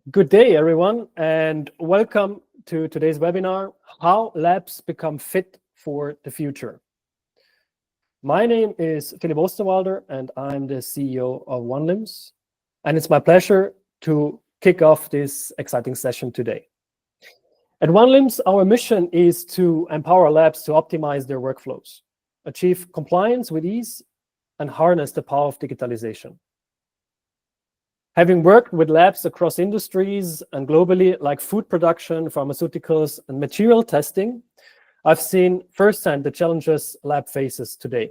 Good day, everyone, and welcome to today's webinar, How Labs Become Fit for the Future. My name is Philipp Osterwalder, and I'm the CEO of OneLimbs, and it's my pleasure to kick off this exciting session today. At OneLimbs, our mission is to empower labs to optimize their workflows, achieve compliance with ease, and harness the power of digitalization. Having worked with labs across industries and globally, like food production, pharmaceuticals, and material testing, I've seen firsthand the challenges lab faces today.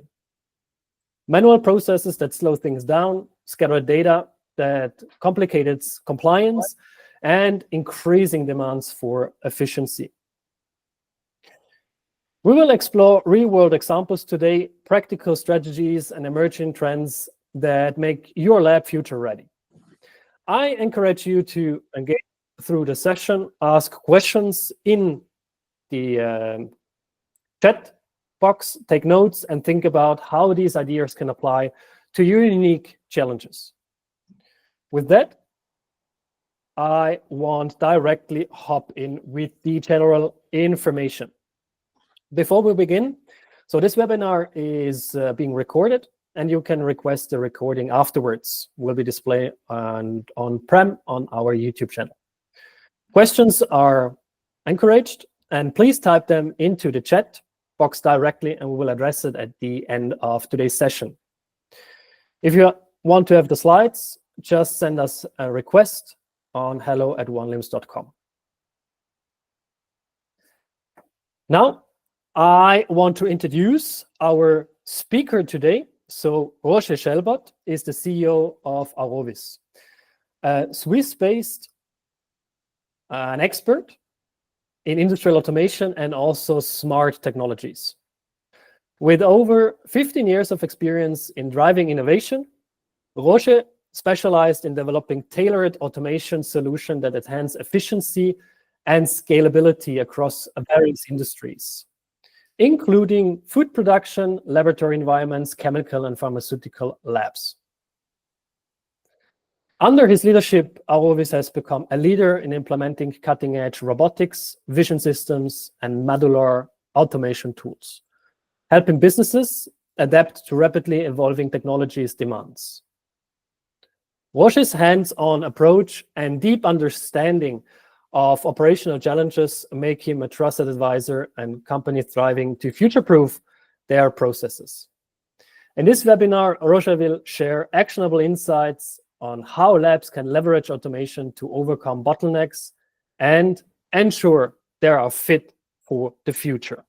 Manual processes that slow things down, scattered data that complicated compliance, and increasing demands for efficiency. We will explore real-world examples today, practical strategies, and emerging trends that make your lab future-ready. I encourage you to engage through the session, ask questions in the chat box, take notes, and think about how these ideas can apply to your unique challenges. With that, I want directly hop in with the general information. Before we begin, so this webinar is being recorded, and you can request the recording afterwards. Will be displayed on-prem on our YouTube channel. Questions are encouraged, and please type them into the chat box directly, and we will address it at the end of today's session. If you want to have the slides, just send us a request on hello@onelimbs.com. Now, I want to introduce our speaker today. So Roger Schelbert is the CEO of Aurovis, a Swiss-based an expert in industrial automation and also smart technologies. With over 15 years of experience in driving innovation, Roger specialized in developing tailored automation solutions that enhance efficiency and scalability across various industries, including food production, laboratory environments, chemical and pharmaceutical labs. Under his leadership, Aurovis has become a leader in implementing cutting-edge robotics, vision systems, and modular automation tools, helping businesses adapt to rapidly evolving technologies' demands. Roger's hands-on approach and deep understanding of operational challenges make him a trusted advisor and company thriving to future-proof their processes. In this webinar, Roger will share actionable insights on how labs can leverage automation to overcome bottlenecks and ensure they are fit for the future.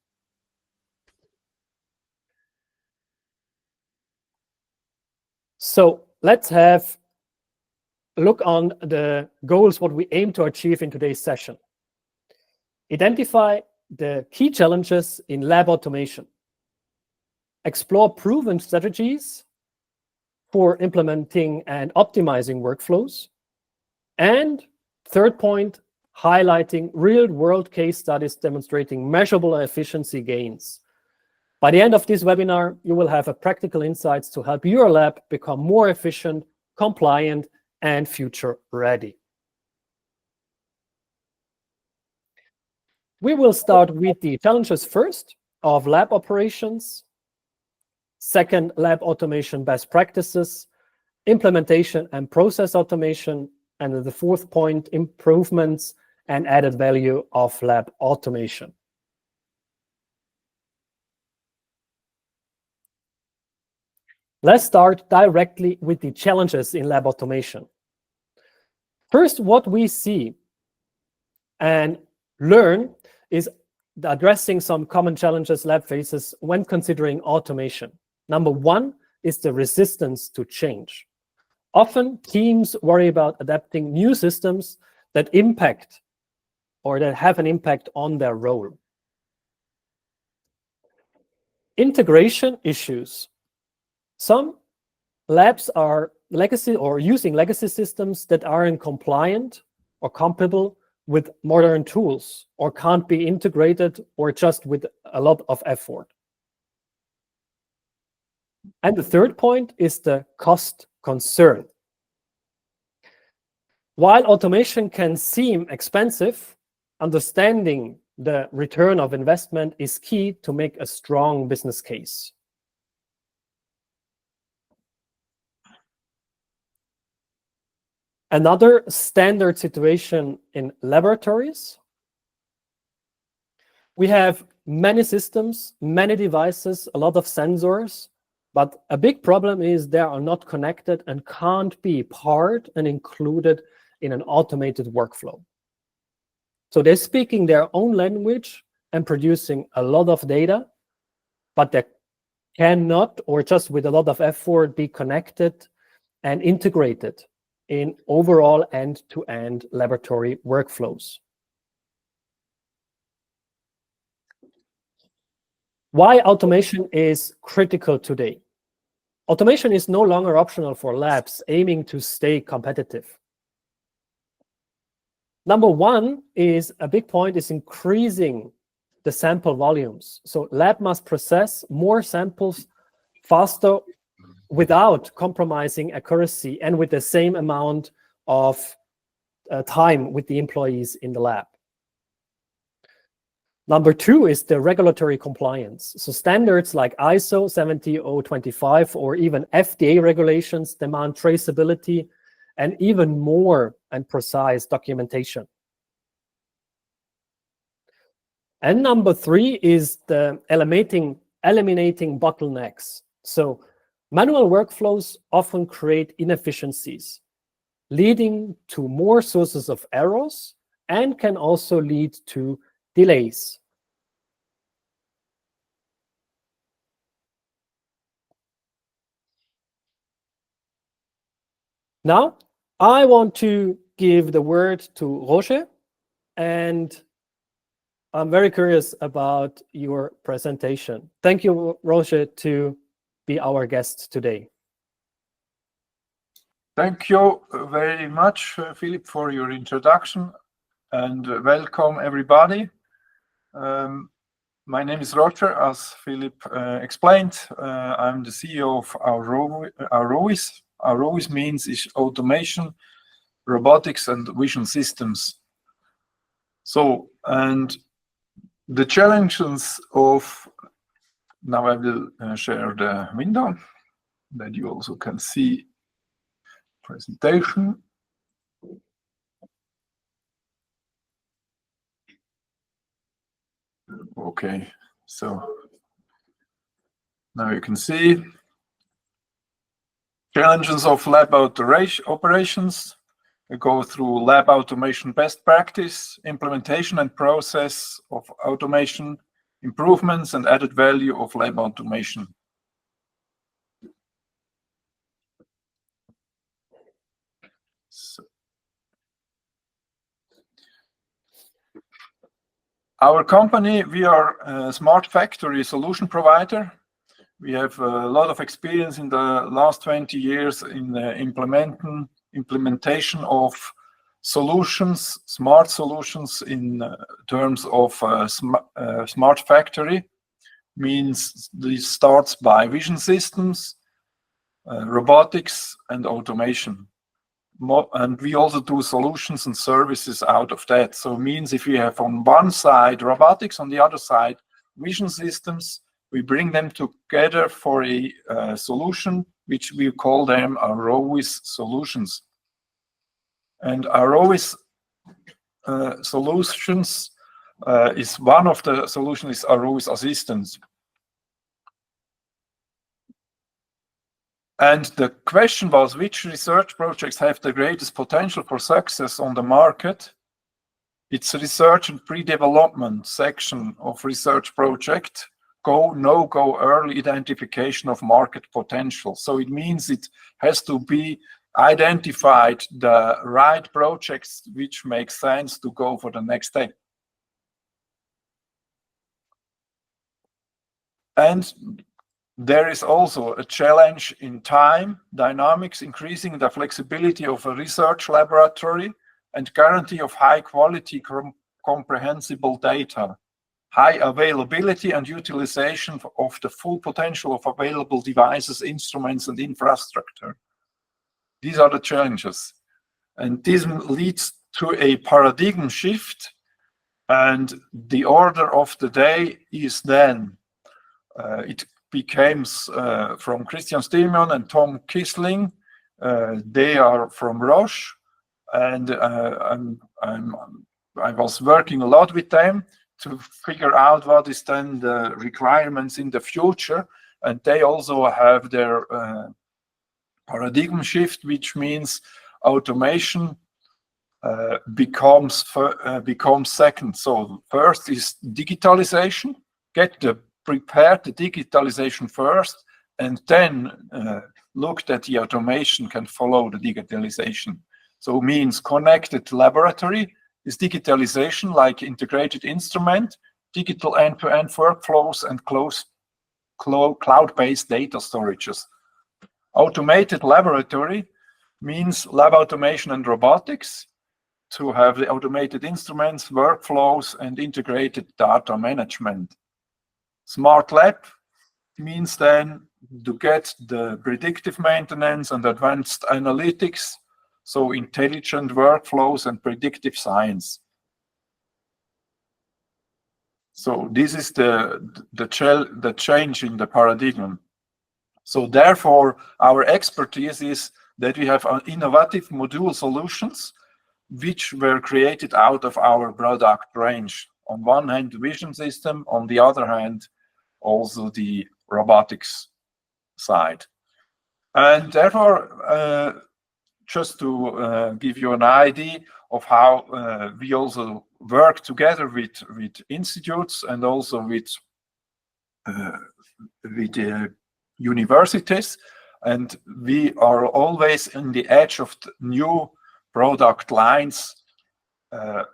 So let's have look on the goals, what we aim to achieve in today's session. Identify the key challenges in lab automation. Explore proven strategies for implementing and optimizing workflows. And third point, highlighting real-world case studies demonstrating measurable efficiency gains. By the end of this webinar, you will have practical insights to help your lab become more efficient, compliant, and future-ready. We will start with the challenges first of lab operations, second, lab automation best practices, implementation and process automation, and the fourth point, improvements and added value of lab automation. Let's start directly with the challenges in lab automation. First, what we see and learn is addressing some common challenges lab faces when considering automation. Number one is the resistance to change. Often, teams worry about adapting new systems that impact or that have an impact on their role. Integration issues. Some labs are legacy or using legacy systems that aren't compliant or compatible with modern tools or can't be integrated or just with a lot of effort. And the third point is the cost concern. While automation can seem expensive, understanding the return of investment is key to make a strong business case. Another standard situation in laboratories. We have many systems, many devices, a lot of sensors, but a big problem is they are not connected and can't be part and included in an automated workflow. So they're speaking their own language and producing a lot of data, but they cannot, or just with a lot of effort, be connected and integrated in overall end-to-end laboratory workflows. Why automation is critical today? Automation is no longer optional for labs aiming to stay competitive. Number one is a big point is increasing the sample volumes. So lab must process more samples faster without compromising accuracy and with the same amount of time with the employees in the lab. Number two is the regulatory compliance. So standards like ISO 17025 or even FDA regulations demand traceability and even more and precise documentation. And number three is the eliminating bottlenecks. So manual workflows often create inefficiencies, leading to more sources of errors and can also lead to delays. Now, I want to give the word to Roger, and I'm very curious about your presentation. Thank you, Roger, to be our guest today. Thank you very much, Philip, for your introduction, and welcome everybody. My name is Roger, as Philip explained. I'm the CEO of Aurovis. Aurovis means is automation, robotics, and vision systems. So, and the challenges of, now I will share the window that you also can see presentation. Okay, so now you can see challenges of lab operations. We go through lab automation best practice, implementation and process of automation, improvements and added value of lab automation. So, our company, we are a smart factory solution provider. We have a lot of experience in the last 20 years in the implementation of solutions, smart solutions in terms of smart factory. Means this starts by vision systems, robotics, and automation. And we also do solutions and services out of that. So it means if we have on one side robotics, on the other side vision systems, we bring them together for a solution, which we call them Aurovis solutions. And Aurovis solutions is one of the solutions is Aurovis Assistance. And the question was, which research projects have the greatest potential for success on the market? It's research and pre-development section of research project. Go, no-go, early identification of market potential. So it means it has to be identified the right projects which make sense to go for the next step. And there is also a challenge in time, dynamics, increasing the flexibility of a research laboratory and guarantee of high quality, comprehensible data, high availability and utilization of the full potential of available devices, instruments, and infrastructure. These are the challenges. And this leads to a paradigm shift. And the order of the day is then, it becomes from Christian Stillman and Tom Kissling. They are from Roche. And I was working a lot with them to figure out what is then the requirements in the future. And they also have their paradigm shift, which means automation becomes second. So first is digitalization, prepare the digitalization first, and then look that the automation can follow the digitalization. So means connected laboratory is digitalization, like integrated instrument, digital end-to-end workflows, and cloud-based data storages. Automated laboratory means lab automation and robotics, to have the automated instruments, workflows, and integrated data management. Smart lab means then to get the predictive maintenance and advanced analytics, so intelligent workflows and predictive science. So this is the change in the paradigm. So therefore, our expertise is that we have innovative module solutions which were created out of our product range. On one hand, the vision system, on the other hand, also the robotics side. And therefore, just to give you an idea of how we also work together with institutes and also with universities, and we are always in the edge of the new product lines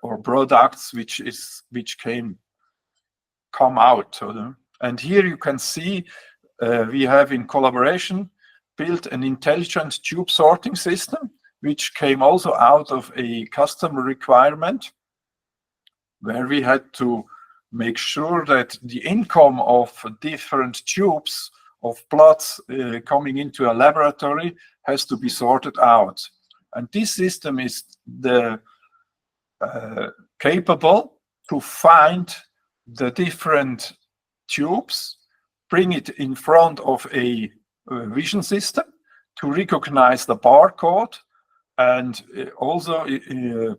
or products which come out. And here you can see we have in collaboration built an intelligent tube sorting system, which came also out of a customer requirement, where we had to make sure that the income of different tubes of blood coming into a laboratory has to be sorted out. And this system is capable to find the different tubes, bring it in front of a vision system to recognize the barcode, and also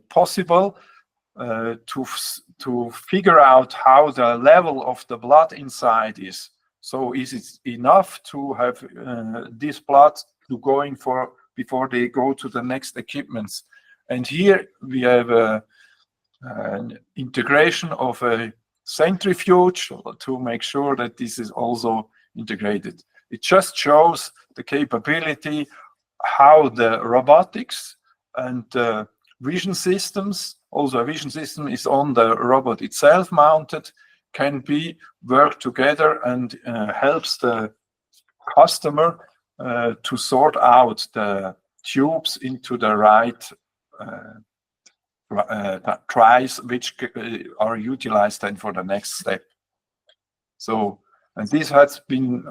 possible to figure out how the level of the blood inside is. So is it enough to have this blood to going for before they go to the next equipments? And here we have an integration of a centrifuge to make sure that this is also integrated. It just shows the capability, how the robotics and vision systems, also a vision system is on the robot itself mounted, can be work together and helps the customer to sort out the tubes into the right tries, which are utilized then for the next step. So, and this has been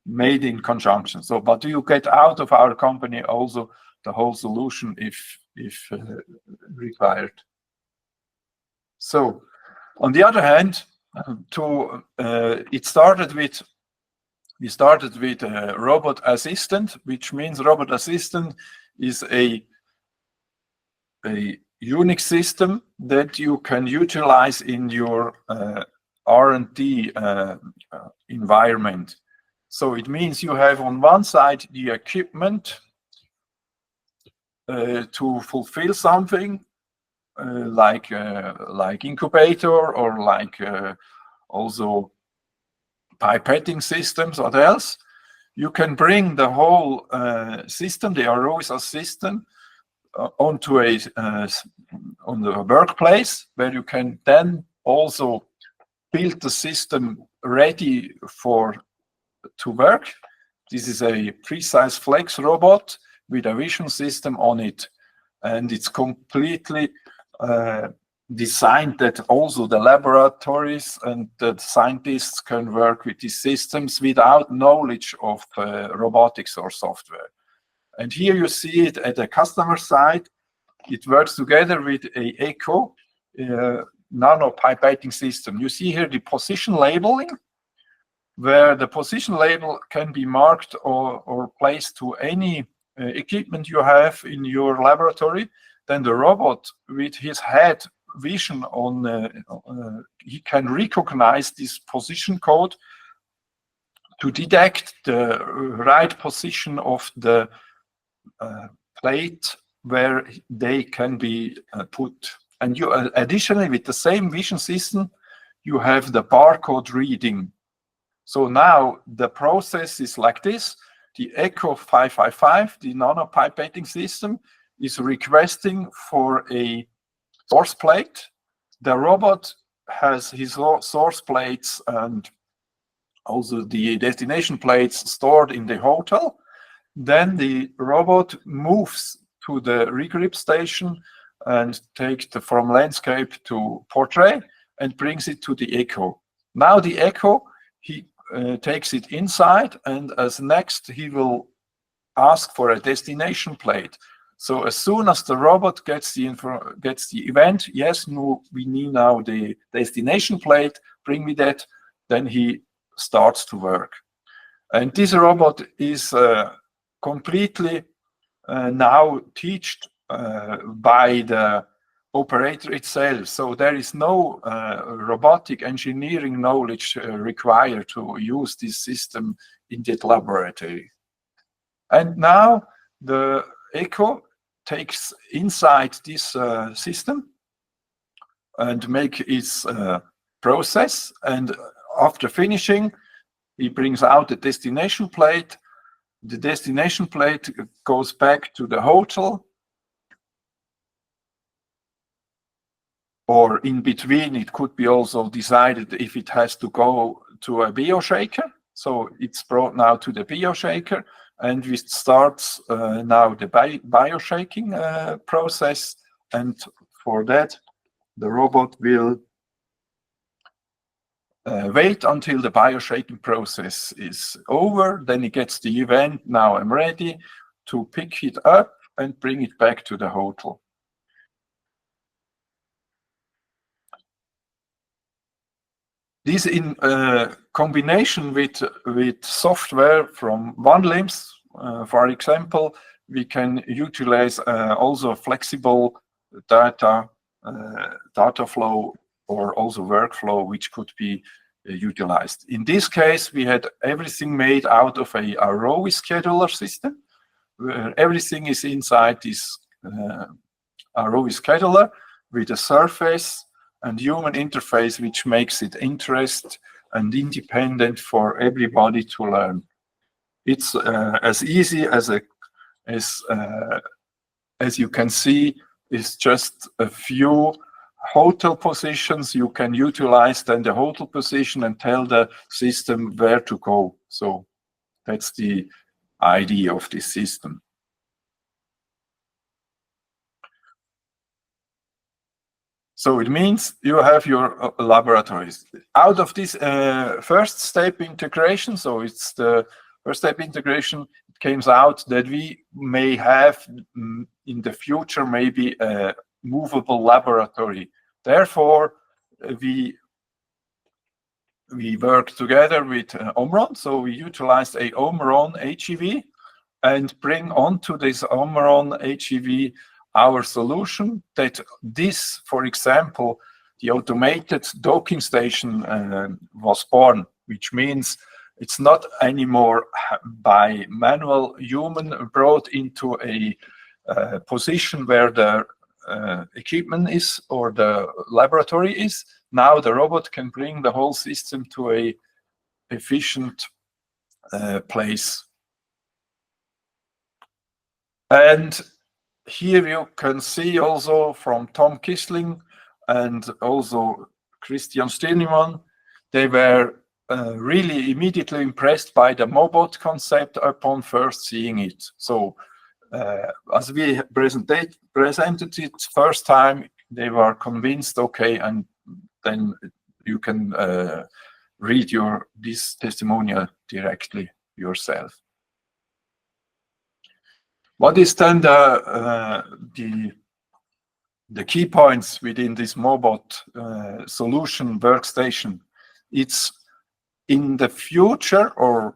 made in conjunction. So, but you get out of our company also the whole solution if required. So, on the other hand, we started with a robot assistant, which means robot assistant is a Unix system that you can utilize in your R&D environment. So it means you have on one side the equipment to fulfill something like incubator or like also pipetting systems or else. You can bring the whole system, the Aurovis system, onto on the workplace, where you can then also build the system ready to work. This is a precise flex robot with a vision system on it, and it's completely designed that also the laboratories and the scientists can work with these systems without knowledge of robotics or software. And here you see it at the customer side. it works together with a echo nanopipetting system. You see here the position labeling, where the position label can be marked or placed to any equipment you have in your laboratory. Then the robot, with his head vision on, he can recognize this position code to detect the right position of the plate where they can be put. And you additionally, with the same vision system, you have the barcode reading. So now the process is like this. The Echo 555, the nanopipetting system, is requesting for a source plate. The robot has his source plates and also the destination plates stored in the hotel. Then the robot moves to the regrip station and takes from landscape to portrait and brings it to the Echo. Now the Echo, he takes it inside, and as next he will ask for a destination plate. So as soon as the robot gets the event, yes, no, we need now the destination plate, bring me that, then he starts to work. And this robot is completely now taught by the operator itself. So there is no robotic engineering knowledge required to use this system in that laboratory. And now the Echo takes inside this system and make its process. And after finishing, he brings out the destination plate. The destination plate goes back to the hotel, or in between, it could be also decided if it has to go to a bioshaker. So it's brought now to the bioshaker, and we start now the bioshaking process. And for that, the robot will wait until the bioshaking process is over. Then he gets the event. Now I'm ready to pick it up and bring it back to the hotel. This in combination with software from OneLIMS, for example, we can utilize also flexible data flow or also workflow, which could be utilized. In this case, we had everything made out of a Aurovis scheduler system, where everything is inside this Aurovis scheduler with a surface and human interface, which makes it interesting and independent for everybody to learn. It's as easy as you can see. It's just a few hotel positions. You can utilize then the hotel position and tell the system where to go. So that's the idea of this system. So it means you have your laboratories. Out of this first step integration, so it's the first step integration, it came out that we may have in the future maybe a movable laboratory. Therefore, we work together with Omron. So we utilized a Omron HEV and bring onto this Omron HEV our solution that this, for example, the automated docking station was born, which means it's not anymore by manual human brought into a position where the equipment is or the laboratory is. Now the robot can bring the whole system to a efficient place. And here you can see also from Tom Kissling and also Christian Stirnemann, they were really immediately impressed by the Mobot concept upon first seeing it. So as we presented it first time, they were convinced, okay, and then you can read this testimonial directly yourself. What is then the the key points within this Mobot solution workstation. It's in the future, or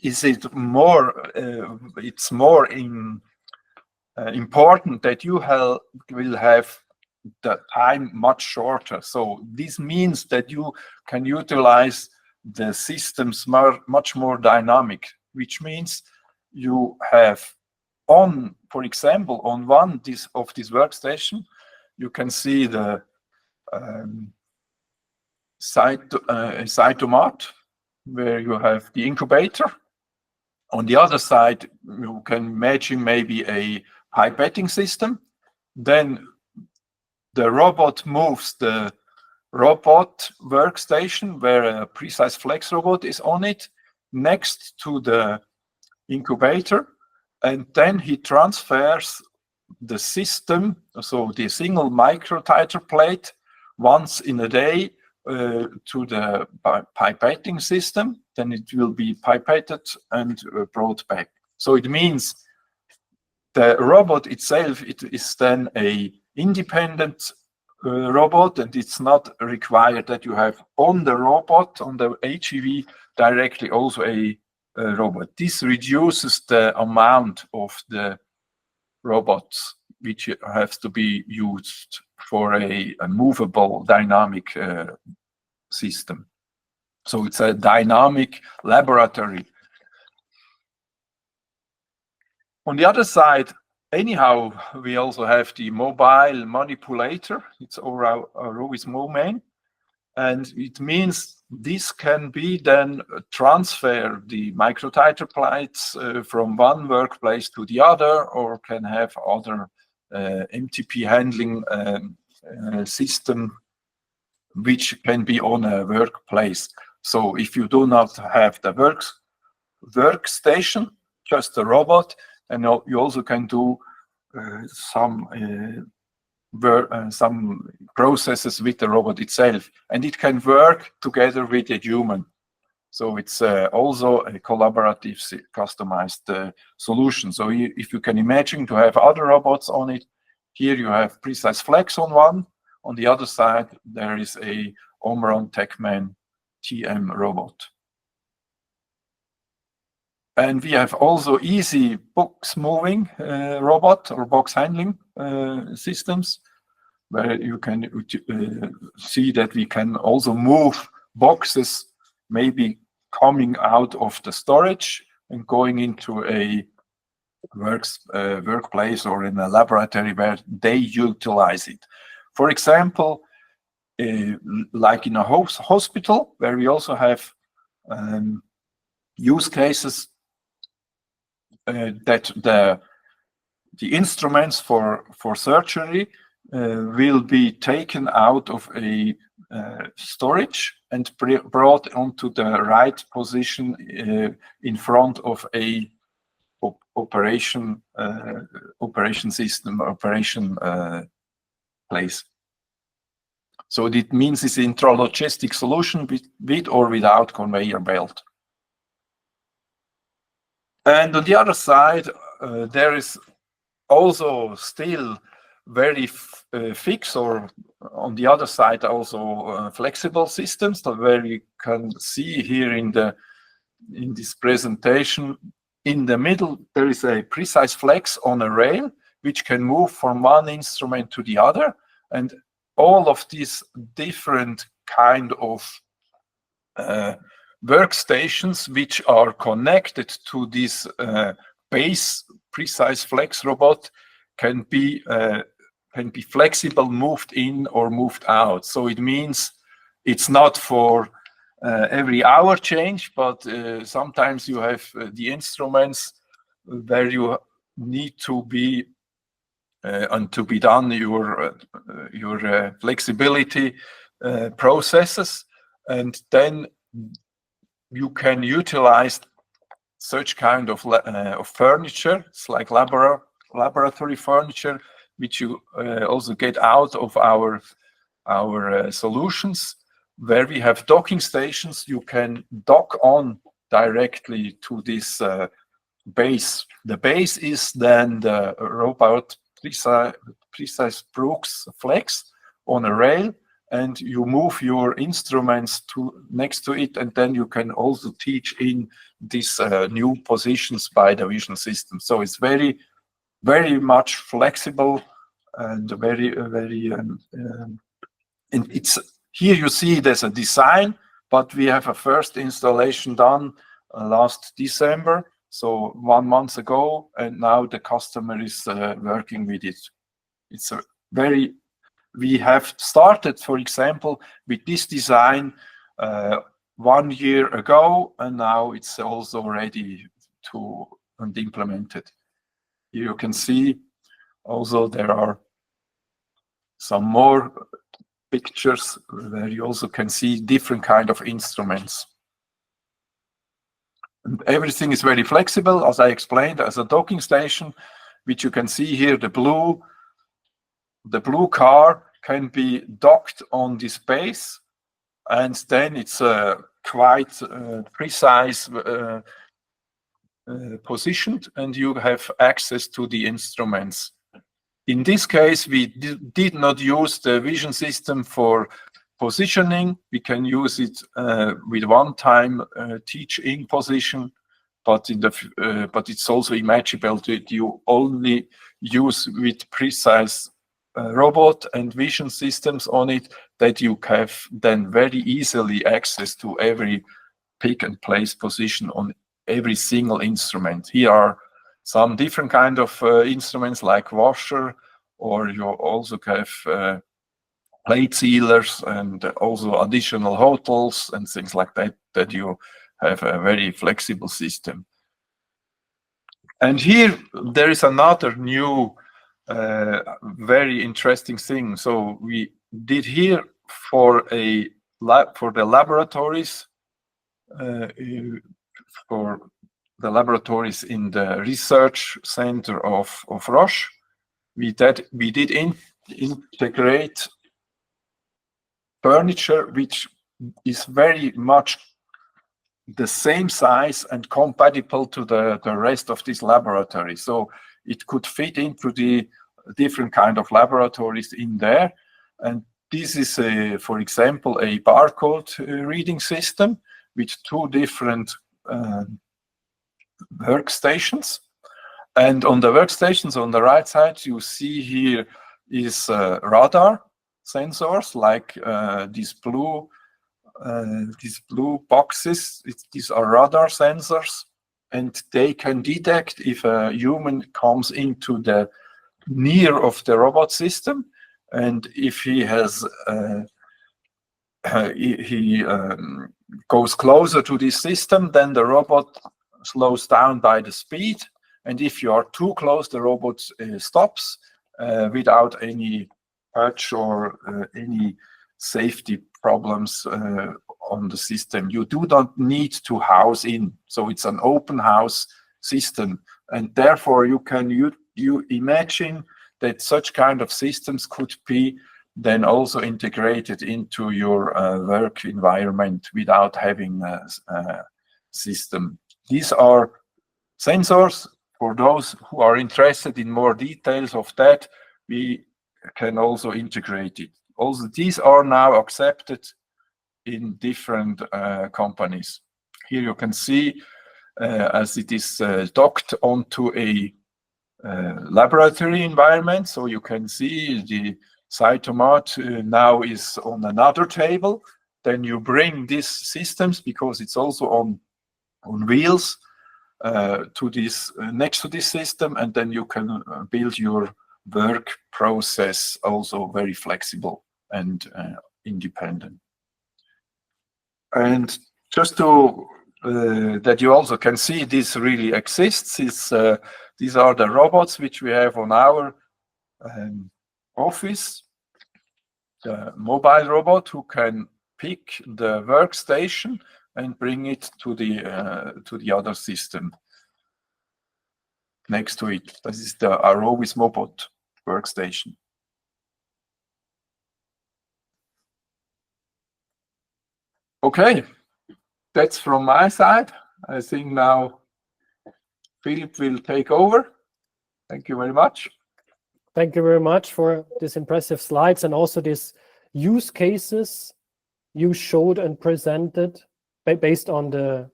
is it more? It's more important that you will have the time much shorter. So this means that you can utilize the systems much more dynamic, which means you have for example, on one of this workstation, you can see the cytomat, where you have the incubator. On the other side, you can imagine maybe a pipetting system. Then the robot moves the robot workstation, where a precise flex robot is on it, next to the incubator, and then he transfers the system, so the single microtiter plate, once in a day to the pipetting system. Then it will be pipetted and brought back. So it means the robot itself, it is then a independent robot, and it's not required that you have on the robot, on the HEV, directly also a robot. This reduces the amount of the robots which has to be used for a movable dynamic system. So it's a dynamic laboratory. On the other side, anyhow, we also have the mobile manipulator. It's our Aurovis Momain. And it means this can be then transfer the microtiter plates from one workplace to the other, or can have other MTP handling system which can be on a workplace. So if you do not have the workstation, just a robot, and you also can do some processes with the robot itself, and it can work together with a human. So it's also a collaborative, customized solution. So if you can imagine to have other robots on it, here you have Precise Flex on one. On the other side, there is a Omron TechMan TM robot. And we have also easy box moving robot or box handling systems, where you can see that we can also move boxes, maybe coming out of the storage and going into a workplace or in a laboratory where they utilize it. For example, like in a hospital, where we also have use cases that the instruments for surgery will be taken out of a storage and brought onto the right position in front of a operation system, operation place. So it means it's an intralogistic solution with or without conveyor belt. And on the other side, there is also still very fixed, or on the other side also flexible systems, where you can see here in this presentation. In the middle, there is a Precise Flex on a rail, which can move from one instrument to the other, and all of these different kind of workstations which are connected to this base Precise Flex robot can be flexible, moved in or moved out. So it means it's not for every hour change, but sometimes you have the instruments where you need to be and to be done your flexibility processes, and then you can utilize such kind of furniture. It's like laboratory furniture, which you also get out of our solutions, where we have docking stations. You can dock on directly to this base. The base is then the robot precise Brooks flex on a rail, and you move your instruments to next to it, and then you can also teach in these new positions by the vision system. So it's very, very much flexible and very, and it's here you see there's a design, but we have a first installation done last December, so 1 month ago, and now the customer is working with it. It's a very, we have started, for example, with this design 1 year ago, and now it's also ready to and implemented. Here you can see also there are some more pictures where you also can see different kind of instruments. And everything is very flexible, as I explained, as a docking station, which you can see here, the blue car can be docked on this base, and then it's quite precise positioned, and you have access to the instruments. In this case, we did not use the vision system for positioning. We can use it with one-time teach-in position, but it's also imaginable that you only use with precise robot and vision systems on it, that you have then very easily access to every pick and place position on every single instrument. Here are some different kind of instruments like washer, or you also have plate sealers and also additional hotels and things like that, that you have a very flexible system. And here there is another new very interesting thing. So we did here for the laboratories, for the laboratories in the research center of Roche. We did integrate furniture which is very much the same size and compatible to the rest of this laboratory. So it could fit into the different kind of laboratories in there. And this is, for example, a barcode reading system with 2 different workstations. And on the workstations on the right side, you see here is radar sensors, like these blue boxes. These are radar sensors, and they can detect if a human comes into the near of the robot system, and if he has he goes closer to this system, then the robot slows down by the speed, and if you are too close, the robot stops without any patch or any safety problems on the system. You do not need to house in, so it's an open house system, and therefore you can you imagine that such kind of systems could be then also integrated into your work environment without having a system. These are sensors. For those who are interested in more details of that, we can also integrate it. Also, these are now accepted in different companies. Here you can see as it is docked onto a laboratory environment. So you can see the cytomat now is on another table. Then you bring these systems, because it's also on wheels, to this next to this system, and then you can build your work process also very flexible and independent. And just to that you also can see this really exists. These are the robots which we have on our office. The mobile robot who can pick the workstation and bring it to the other system next to it. This is the Aurovis Mobot workstation. Okay, that's from my side. I think now Philip will take over. Thank you very much. Thank you very much for these impressive slides and also these use cases you showed and presented based on the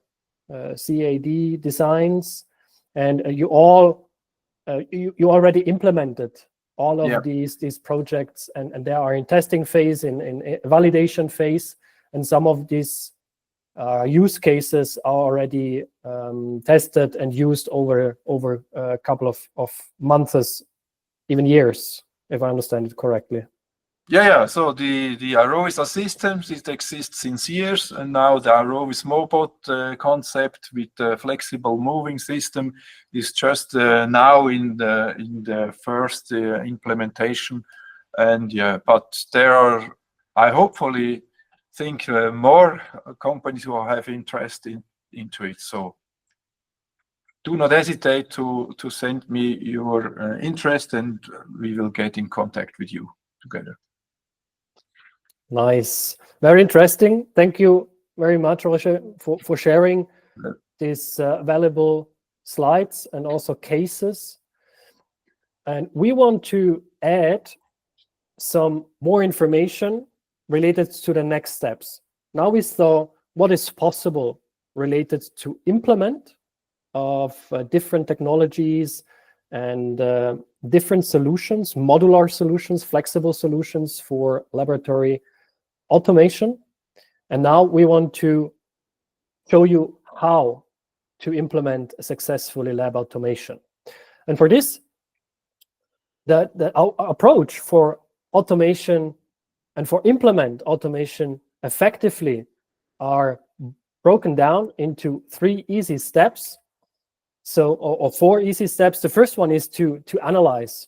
CAD designs, and you already implemented all of these projects, and they are in testing phase, in validation phase, and some of these use cases are already tested and used over a couple of months, even years, if I understand it correctly. Yeah. So the Aurovis systems, it exists since years, and now the Aurovis Mobot concept with the flexible moving system is just now in the first implementation. And but there are, I hopefully think, more companies who have interest into it. So do not hesitate to send me your interest, and we will get in contact with you together. Nice. Very interesting. Thank you very much, Roger, for sharing these valuable slides and also cases. And we want to add some more information related to the next steps. Now we saw what is possible related to implement of different technologies and different solutions, modular solutions, flexible solutions for laboratory automation. And now we want to show you how to implement successfully lab automation. And for this, our approach for automation and for implement automation effectively are broken down into 3 easy steps. So, or 4 easy steps. The first one is to analyze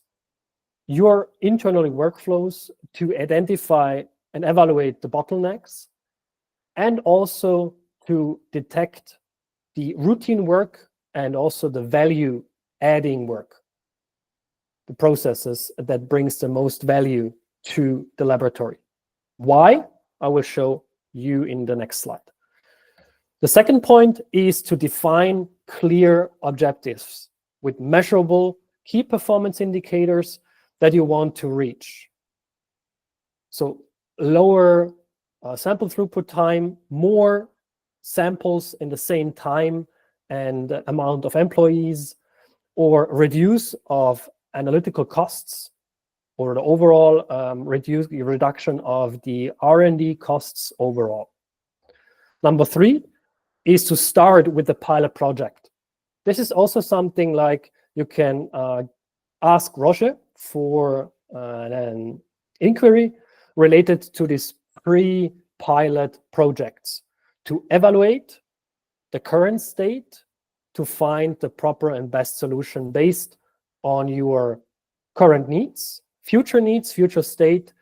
your internal workflows, to identify and evaluate the bottlenecks, and also to detect the routine work and also the value adding work, the processes that brings the most value to the laboratory. Why? I will show you in the next slide. The second point is to define clear objectives with measurable key performance indicators that you want to reach. So lower sample throughput time, more samples in the same time and amount of employees, or reduce of analytical costs, or the overall reduction of the R&D costs overall. Number 3 is to start with the pilot project. This is also something like you can ask Roger for an inquiry related to these pre-pilot projects to evaluate the current state, to find the proper and best solution based on your current needs, future state,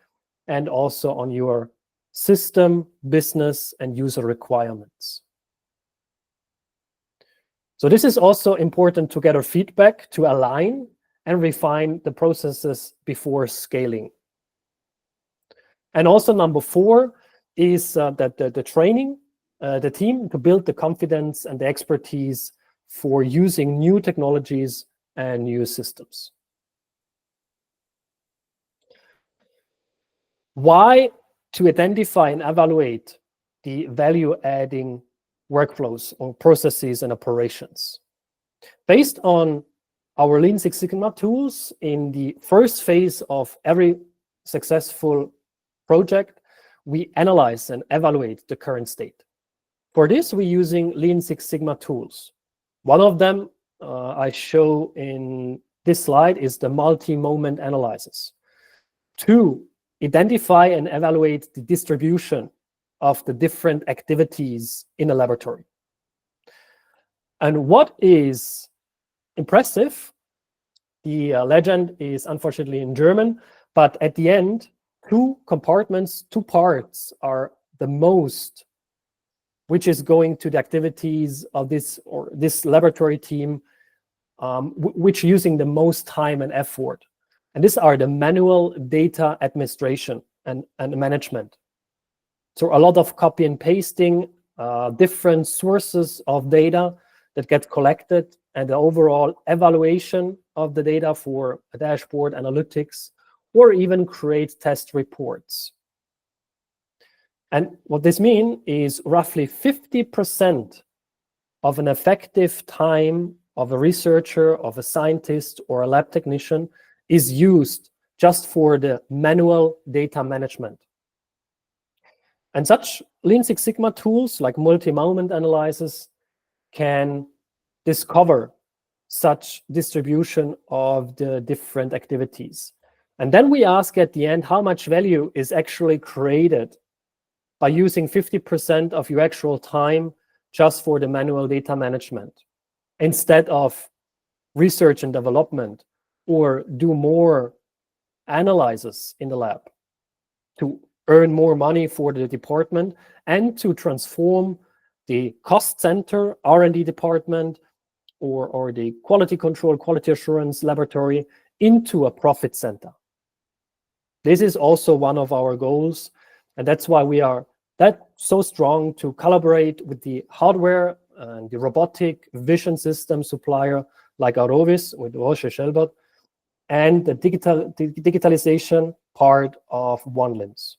and also on your system, business, and user requirements. So this is also important to gather feedback, to align and refine the processes before scaling. And also number 4 is that the training, the team to build the confidence and the expertise for using new technologies and new systems. Why? To identify and evaluate the value-adding workflows or processes and operations. Based on our Lean Six Sigma tools, in the first phase of every successful project, we analyze and evaluate the current state. For this, we're using Lean Six Sigma tools. One of them I show in this slide is the multi-moment analysis. To identify and evaluate the distribution of the different activities in a laboratory. And what is impressive, the legend is unfortunately in German, but at the end, 2 compartments, 2 parts are the most, which is going to the activities of this laboratory team, which using the most time and effort. And these are the manual data administration and management. So a lot of copy and pasting, different sources of data that get collected, and the overall evaluation of the data for a dashboard, analytics, or even create test reports. And what this means is roughly 50% of an effective time of a researcher, of a scientist, or a lab technician is used just for the manual data management. And such Lean Six Sigma tools like multi-moment analysis can discover such distribution of the different activities. And then we ask at the end, how much value is actually created by using 50% of your actual time just for the manual data management, instead of research and development, or do more analysis in the lab to earn more money for the department and to transform the cost center, R&D department, or the quality control, quality assurance laboratory into a profit center. This is also one of our goals, and that's why we are so strong to collaborate with the hardware and the robotic vision system supplier like Aurovis with Roger Schelbert, and the digitalization part of OneLIMS.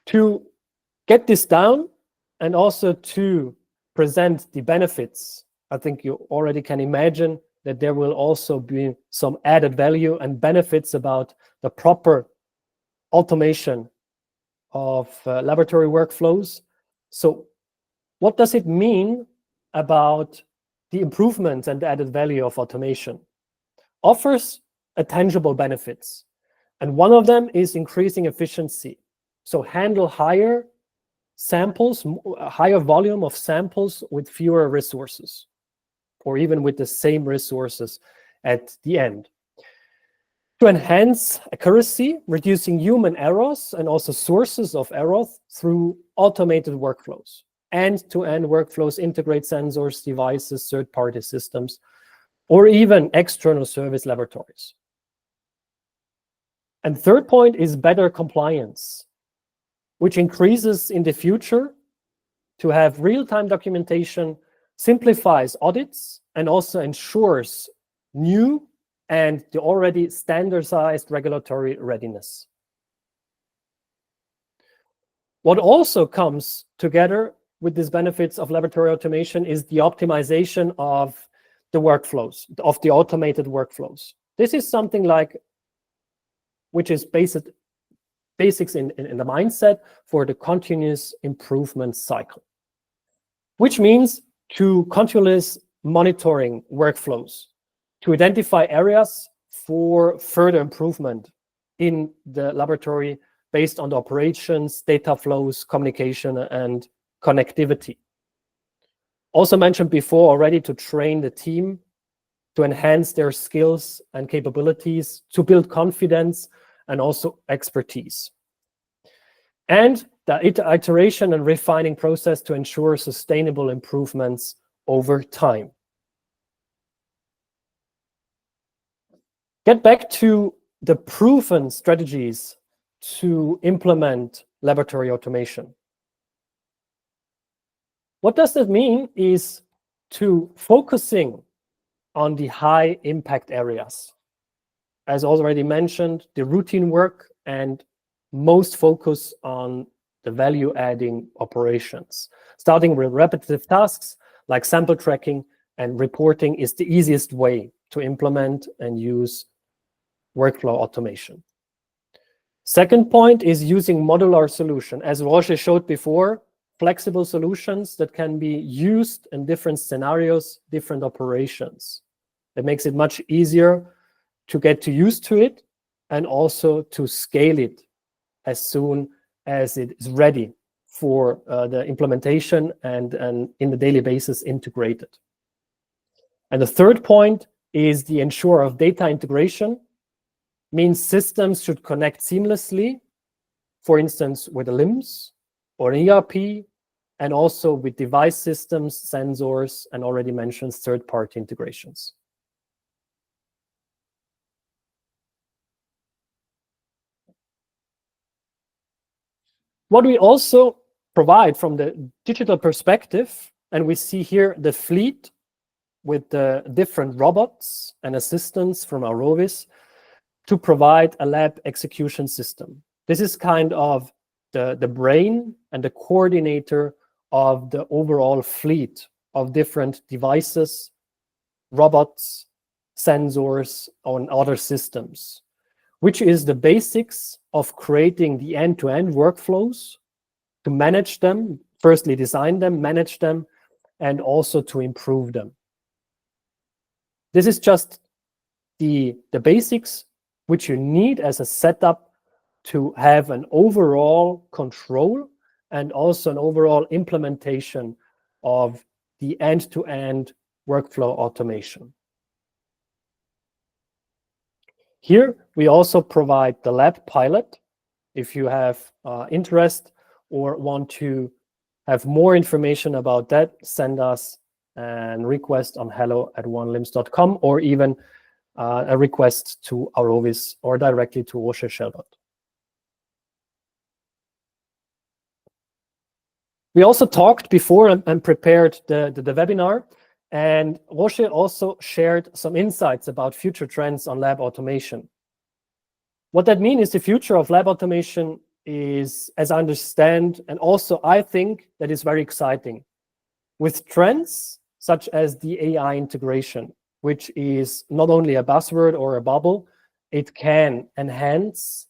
To get this down and also to present the benefits, I think you already can imagine that there will also be some added value and benefits about the proper automation of laboratory workflows. So what does it mean about the improvement and the added value of automation? Offers a tangible benefits. And one of them is increasing efficiency. So handle higher samples, a higher volume of samples with fewer resources, or even with the same resources at the end. To enhance accuracy, reducing human errors and also sources of errors through automated workflows. End-to-end workflows integrate sensors, devices, third-party systems, or even external service laboratories. And third point is better compliance, which increases in the future to have real-time documentation, simplifies audits, and also ensures new and the already standardized regulatory readiness. What also comes together with these benefits of laboratory automation is the optimization of the workflows, of the automated workflows. This is something like, which is basics in the mindset for the continuous improvement cycle, which means to continuous monitoring workflows, to identify areas for further improvement in the laboratory based on the operations, data flows, communication, and connectivity. Also mentioned before already, to train the team, to enhance their skills and capabilities, to build confidence and also expertise. And the iteration and refining process to ensure sustainable improvements over time. Get back to the proven strategies to implement laboratory automation. What does that mean is to focusing on the high impact areas. As already mentioned, the routine work and most focus on the value-adding operations. Starting with repetitive tasks like sample tracking and reporting is the easiest way to implement and use workflow automation. Second point is using modular solution. As Roger showed before, flexible solutions that can be used in different scenarios, different operations. It makes it much easier to get used to it and also to scale it as soon as it is ready for the implementation and in the daily basis integrated. And the third point is the ensure of data integration. Means systems should connect seamlessly, for instance, with a LIMS or an ERP, and also with device systems, sensors, and already mentioned third-party integrations. What we also provide from the digital perspective, and we see here the fleet with the different robots and assistants from Aurovis to provide a lab execution system. This is kind of the brain and the coordinator of the overall fleet of different devices, robots, sensors, and other systems, which is the basics of creating the end-to-end workflows to manage them, firstly design them, manage them, and also to improve them. This is just the basics which you need as a setup to have an overall control and also an overall implementation of the end-to-end workflow automation. Here, we also provide the lab pilot. If you have interest or want to have more information about that, send us a request on hello@onelimbs.com or even a request to Aurovis or directly to Roger Schelbert. We also talked before and prepared the webinar, and Roger also shared some insights about future trends on lab automation. What that means is the future of lab automation is, as I understand, and also I think that is very exciting, with trends such as the AI integration, which is not only a buzzword or a bubble, it can enhance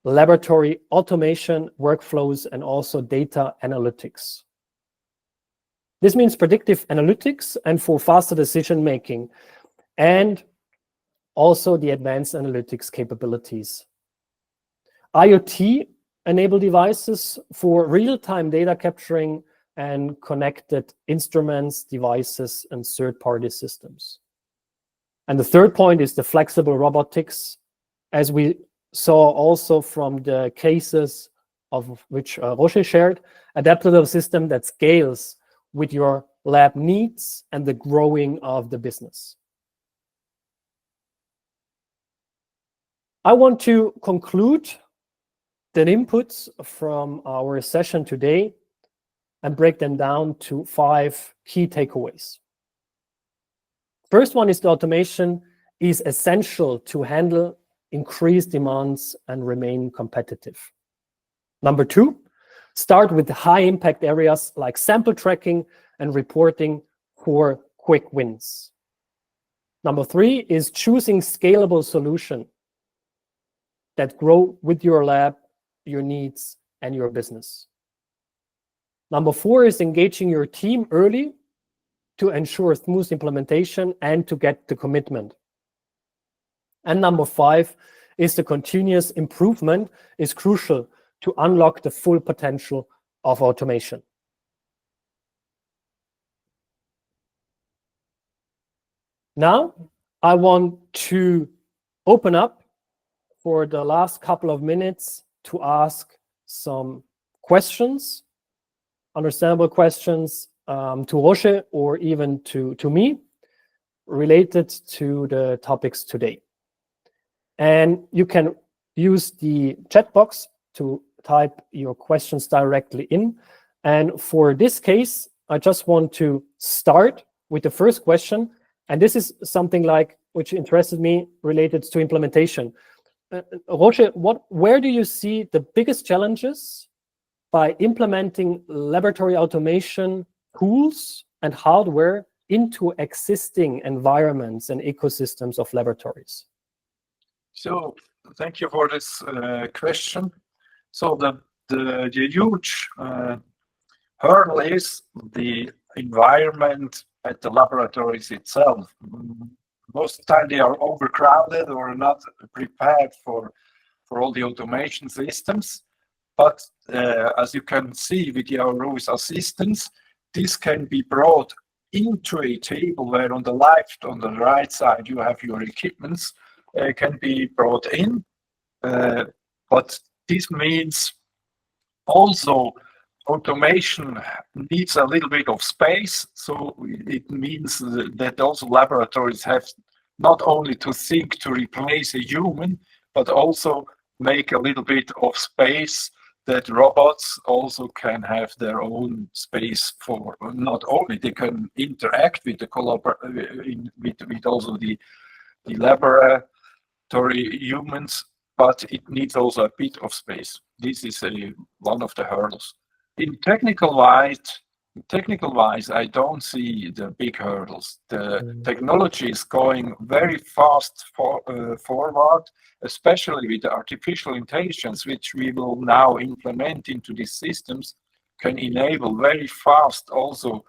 laboratory automation workflows and also data analytics. This means predictive analytics and for faster decision making, and also the advanced analytics capabilities. IoT-enabled devices for real-time data capturing and connected instruments, devices, and third-party systems. And the third point is the flexible robotics, as we saw also from the cases of which Roger shared, adaptable system that scales with your lab needs and the growing of the business. I want to conclude the inputs from our session today and break them down to 5 key takeaways. First one is the automation is essential to handle increased demands and remain competitive. Number 2, start with high impact areas like sample tracking and reporting for quick wins. Number 3 is choosing scalable solution that grow with your lab, your needs, and your business. Number 4 is engaging your team early to ensure smooth implementation and to get the commitment. And number 5 is the continuous improvement is crucial to unlock the full potential of automation. Now, I want to open up for the last couple of minutes to ask some questions, understandable questions to Roger or even to me related to the topics today. And you can use the chat box to type your questions directly in. And for this case, I just want to start with the first question. And this is something like which interested me related to implementation. Roger, where do you see the biggest challenges by implementing laboratory automation tools and hardware into existing environments and ecosystems of laboratories? So thank you for this question. So the huge hurdle is the environment at the laboratories itself. Most of the time they are overcrowded or not prepared for all the automation systems. But as you can see with the Aurovis assistance, this can be brought into a table where on the left, on the right side, you have your equipments can be brought in. But this means also automation needs a little bit of space. So it means that also laboratories have not only to think to replace a human, but also make a little bit of space that robots also can have their own space for not only they can interact with the with also the laboratory humans, but it needs also a bit of space. This is one of the hurdles. In technical wise, I don't see the big hurdles. The technology is going very fast forward, especially with the artificial intelligence, which we will now implement into these systems, can enable very fast also,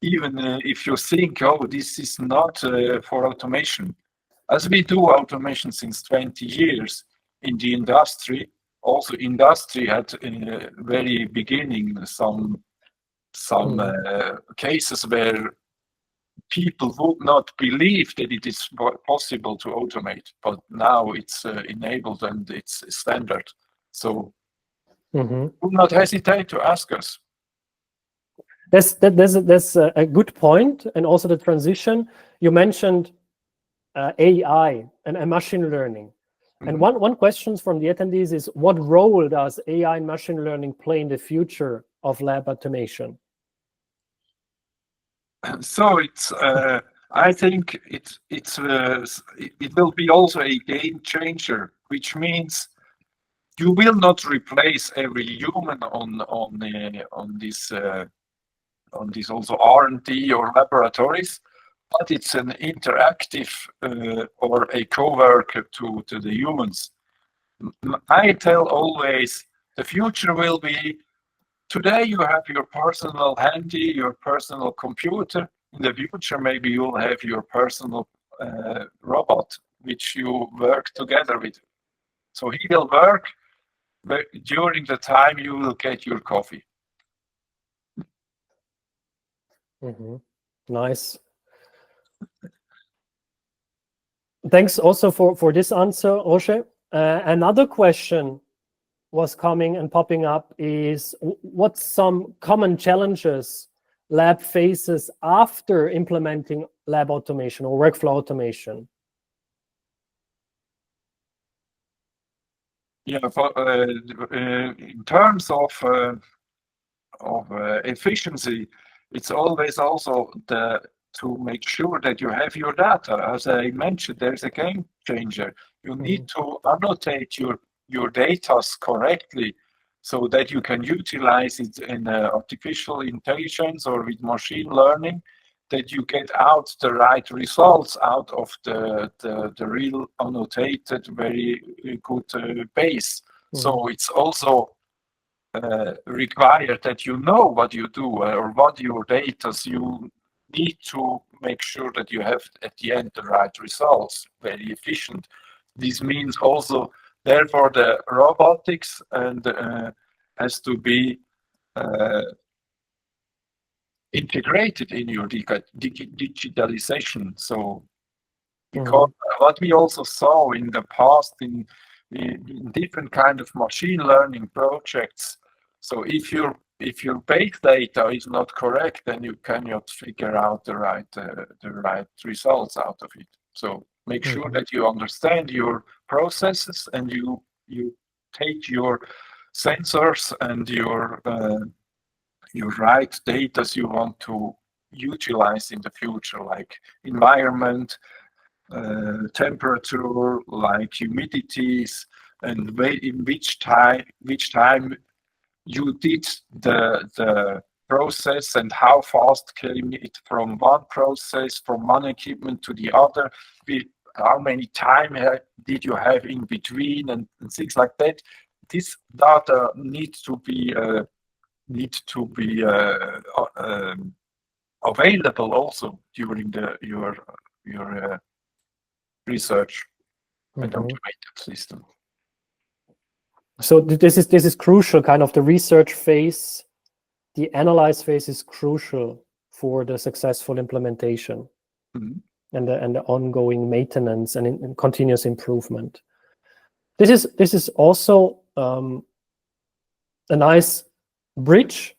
even if you think, oh, this is not for automation. As we do automation since 20 years in the industry, also industry had in the very beginning some cases where people would not believe that it is possible to automate, but now it's enabled and it's standard. So do not hesitate to ask us. That's a good point, and also the transition. You mentioned AI and machine learning. And one question from the attendees is, what role does AI and machine learning play in the future of lab automation? So it's, I think it will be also a game changer, which means you will not replace every human on this also R&D or laboratories, but it's an interactive or a co-work to the humans. I tell always the future will be, today you have your personal handy, your personal computer. In the future, maybe you'll have your personal robot, which you work together with. So he will work, but during the time you will get your coffee. Nice. Thanks also for this answer, Roger. Another question was coming and popping up is, what's some common challenges lab faces after implementing lab automation or workflow automation? Yeah, in terms of efficiency, it's always also to make sure that you have your data. As I mentioned, there's a game changer. You need to annotate your data correctly so that you can utilize it in artificial intelligence or with machine learning, that you get out the right results out of the real annotated, very good base. So it's also required that you know what you do or what your data you need to make sure that you have at the end the right results, very efficient. This means also, therefore, the robotics and has to be integrated in your digitalization. So, because what we also saw in the past in different kind of machine learning projects, so if your base data is not correct, then you cannot figure out the right results out of it. So make sure that you understand your processes and you take your sensors and your right data you want to utilize in the future, like environment, temperature, like humidities, and in which time you did the process and how fast came it from one process, from one equipment to the other, how many time did you have in between, and things like that. This data needs to be available also during your research and automated system. So this is crucial. Kind of the research phase, the analyze phase is crucial for the successful implementation and the ongoing maintenance and continuous improvement. This is also a nice bridge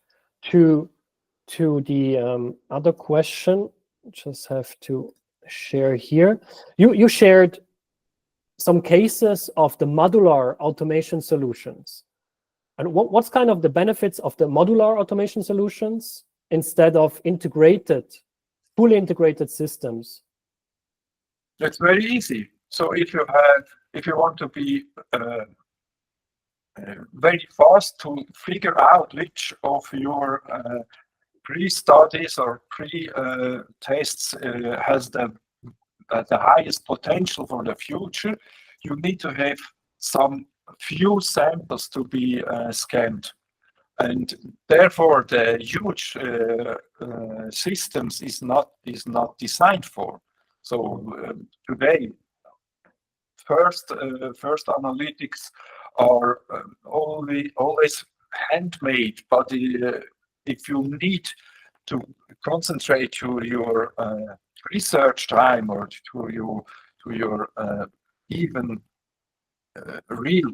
to the other question. Just have to share here. You shared some cases of the modular automation solutions. And what's kind of the benefits of the modular automation solutions instead of fully integrated systems? It's very easy. So if you want to be very fast to figure out which of your pre-studies or pre-tests has the highest potential for the future, you need to have some few samples to be scanned. And therefore, the huge systems is not designed for. So today, first analytics are always handmade, but if you need to concentrate your research time or to your even real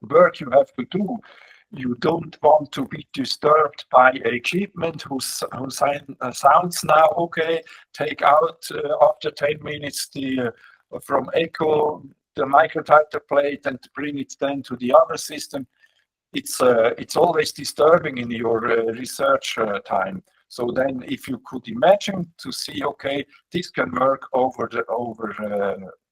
work you have to do, you don't want to be disturbed by equipment who sounds now okay. Take out after 10 minutes from echo the microtiter plate and bring it then to the other system. It's always disturbing in your research time. So then, if you could imagine to see, okay, this can work over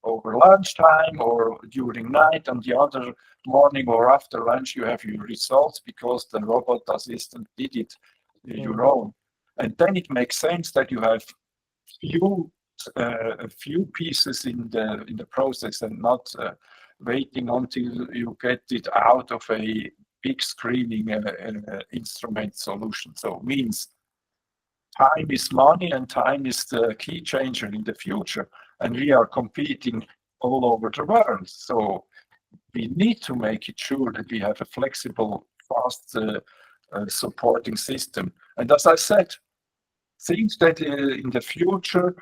lunchtime or during night, and the other morning or after lunch, you have your results because the robot assistant did it your own. And then it makes sense that you have a few pieces in the process and not waiting until you get it out of a big screening instrument solution. So it means time is money and time is the key changer in the future. And we are competing all over the world. So we need to make it sure that we have a flexible, fast supporting system. And as I said, things that in the future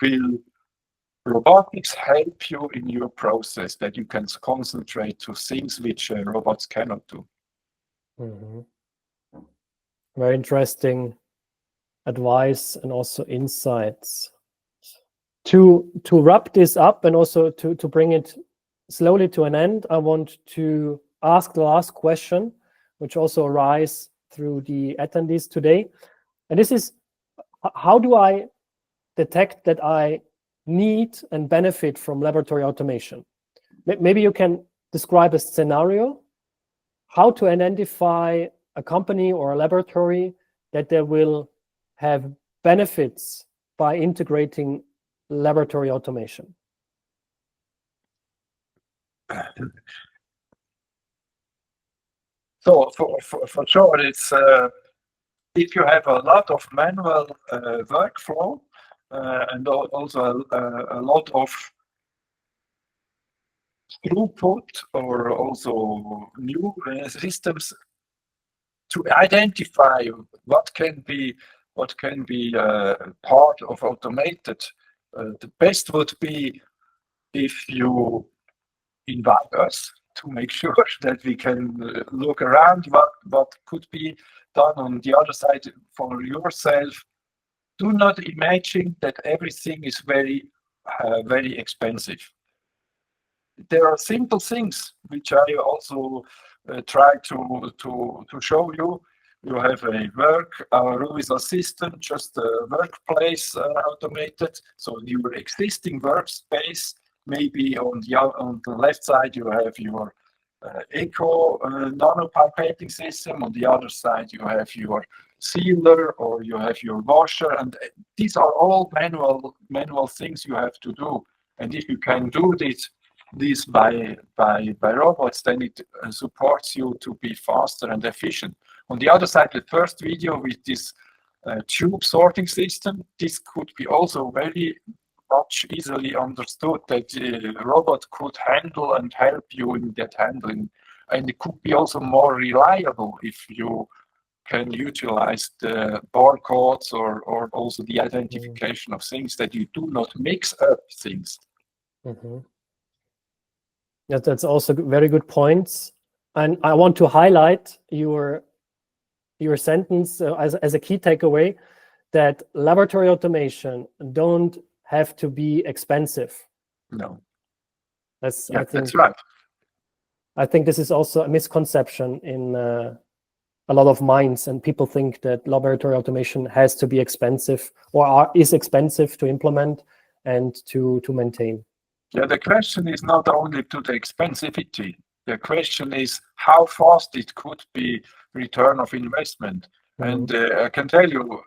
will robotics help you in your process, that you can concentrate to things which robots cannot do. Mm-hmm. Very interesting advice and also insights. To wrap this up and also to bring it slowly to an end, I want to ask the last question, which also arises through the attendees today. And this is, how do I detect that I need and benefit from laboratory automation? Maybe you can describe a scenario, how to identify a company or a laboratory that they will have benefits by integrating laboratory automation. So for sure, it's if you have a lot of manual workflow and also a lot of throughput or also new systems, to identify what can be part of automated, the best would be if you invite us to make sure that we can look around what could be done on the other side for yourself. Do not imagine that everything is very expensive. There are simple things which I also try to show you. You have a Aurovis assistant, just a workplace automated. So your existing workspace, maybe on the left side you have your echo nanopipetting system. On the other side you have your sealer or you have your washer, and these are all manual things you have to do. And if you can do this by robots, then it supports you to be faster and efficient. On the other side, the first video with this tube sorting system, this could be also very much easily understood that the robot could handle and help you in that handling. And it could be also more reliable if you can utilize the barcodes or also the identification of things, that you do not mix up things. Mm-hmm. That's also very good points. And I want to highlight your sentence as a key takeaway, that laboratory automation don't have to be expensive. No. I think that's right. I think this is also a misconception in a lot of minds, and people think that laboratory automation has to be expensive or is expensive to implement and to maintain. Yeah, the question is not only to the expensivity. The question is how fast it could be return of investment. And I can tell you,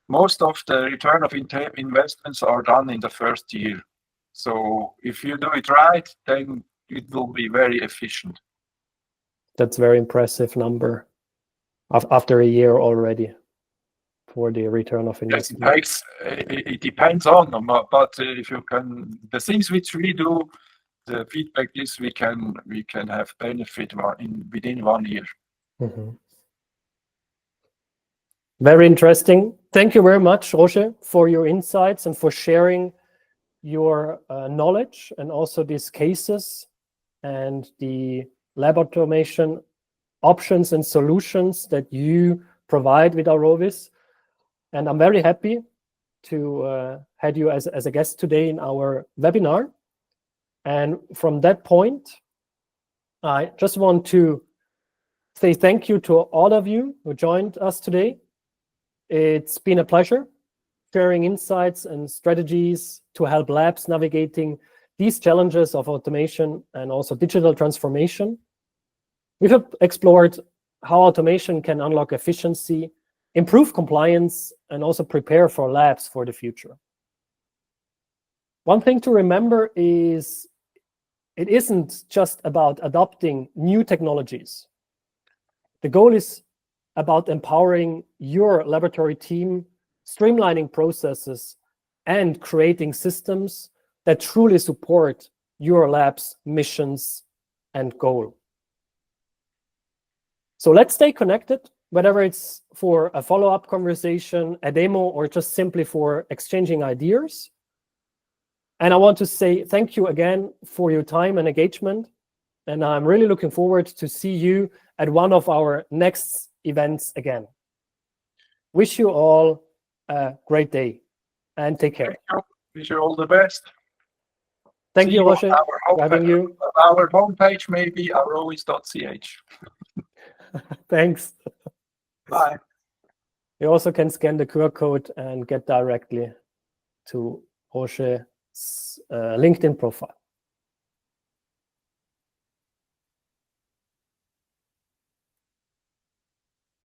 most of the return of investments are done in the first year. So if you do it right, then it will be very efficient. That's a very impressive number after a year already for the return of investment. Yes, it depends on them, but if you can, the things which we do, the feedback is we can have benefit within 1 year. Mm-hmm. Very interesting. Thank you very much, Roger, for your insights and for sharing your knowledge and also these cases and the lab automation options and solutions that you provide with Aurovis. And I'm very happy to have you as a guest today in our webinar. And from that point, I just want to say thank you to all of you who joined us today. It's been a pleasure sharing insights and strategies to help labs navigating these challenges of automation and also digital transformation. We have explored how automation can unlock efficiency, improve compliance, and also prepare for labs for the future. One thing to remember is it isn't just about adopting new technologies. The goal is about empowering your laboratory team, streamlining processes, and creating systems that truly support your lab's missions and goal. So let's stay connected, whether it's for a follow-up conversation, a demo, or just simply for exchanging ideas. And I want to say thank you again for your time and engagement. And I'm really looking forward to see you at one of our next events again. Wish you all a great day and take care. Wish you all the best. Thank you, Roger, for having you. Our homepage may be aurovis.ch. Thanks. Bye. You also can scan the QR code and get directly to Roger's LinkedIn profile.